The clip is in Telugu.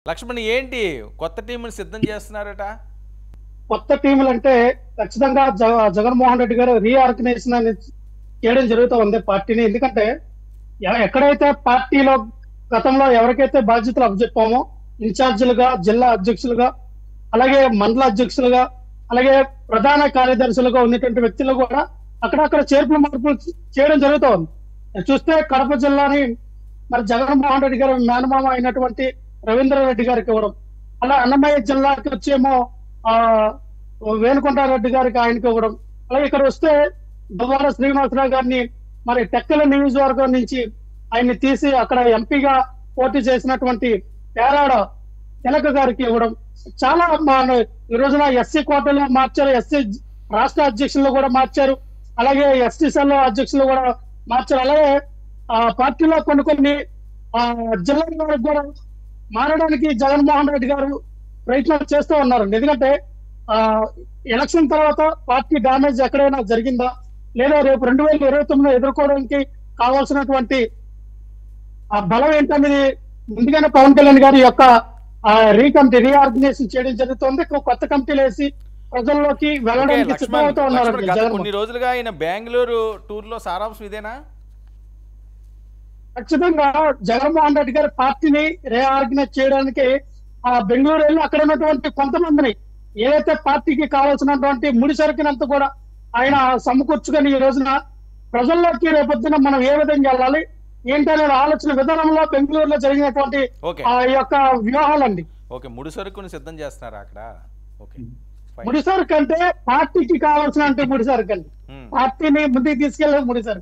లక్ష్మణ్ ఏంటి కొత్త టీంని సిద్ధం చేస్తున్నారట? కొత్త టీములు అంటే ఖచ్చితంగా జగన్మోహన్ రెడ్డి గారు రీఆర్గనైజేషన్ అనేది చేయడం జరుగుతూ ఉంది పార్టీని. ఎందుకంటే ఎక్కడైతే పార్టీలో గతంలో ఎవరికైతే బాధ్యతలు అప్పచెప్పామో ఇన్ఛార్జీలుగా, జిల్లా అధ్యక్షులుగా, అలాగే మండల అధ్యక్షులుగా, అలాగే ప్రధాన కార్యదర్శులుగా ఉన్నటువంటి వ్యక్తులు కూడా అక్కడక్కడ చేర్పులు మార్పులు చేయడం జరుగుతూ ఉంది. చూస్తే కడప జిల్లాని మరి జగన్మోహన్ రెడ్డి గారు మేనమామ అయినటువంటి రవీంద్రారెడ్డి గారికి ఇవ్వడం, అలా అన్నమయ్య జిల్లాకి వచ్చేమో ఆ వేణుకొండారెడ్డి గారికి ఆయనకి ఇవ్వడం, అలాగే ఇక్కడ వస్తే దువ్వాడ శ్రీనివాసరావు గారిని మరి టెక్కల నియోజకవర్గం నుంచి ఆయన్ని తీసి అక్కడ ఎంపీగా పోటీ చేసినటువంటి పేరాడ తిలక గారికి ఇవ్వడం, చాలా ఈ రోజున ఎస్సీ కోటలో మార్చారు, ఎస్సీ రాష్ట్ర అధ్యక్షులు కూడా మార్చారు, అలాగే ఎస్టీ సెల్ అధ్యక్షులు కూడా మార్చారు. అలాగే పార్టీలో కొన్ని జిల్లాల కూడా మారడానికి జగన్మోహన్ రెడ్డి గారు ప్రయత్నాలు చేస్తూ ఉన్నారండి. ఎందుకంటే ఎలక్షన్ తర్వాత పార్టీ డ్యామేజ్ ఎక్కడైనా జరిగిందా, లేదా రేపు 2029 ఎదుర్కోవడానికి కావాల్సినటువంటి ఆ బలం ఏంటనేది ముందుగానే పవన్ కళ్యాణ్ గారి యొక్క రీఆర్గనైజేషన్ చేయడం జరుగుతుంది. కొత్త కమిటీలు వేసి ప్రజల్లోకి వెళ్ళడానికి సిద్ధమవుతూ ఉన్నారు. కొన్ని రోజులుగా ఆయన బెంగళూరు టూర్ లో సారాంశం ఇదేనా? ఖచ్చితంగా జగన్మోహన్ రెడ్డి గారి పార్టీని రీఆర్గనైజ్ చేయడానికి బెంగళూరు వెళ్ళి అక్కడ ఉన్నటువంటి కొంతమందిని ఏదైతే పార్టీకి కావాల్సినటువంటి ముడి సరుకునంతా కూడా ఆయన సమకూర్చుకొని ఈ రోజున ప్రజల్లోకి రేపొద్దున మనం ఏ విధంగా వెళ్ళాలి ఏంటనే ఆలోచన విధానంలో బెంగళూరులో జరిగినటువంటి ఆ యొక్క వ్యూహాలండి. ఓకే, ముడి సరుకుని సిద్ధం చేస్తున్నారా అక్కడ? ఓకే, ముడి సరుకు అంటే పార్టీకి కావాల్సిన ముడి సరుకు అండి, పార్టీని ముందుకు తీసుకెళ్లే ముడి సరుకు.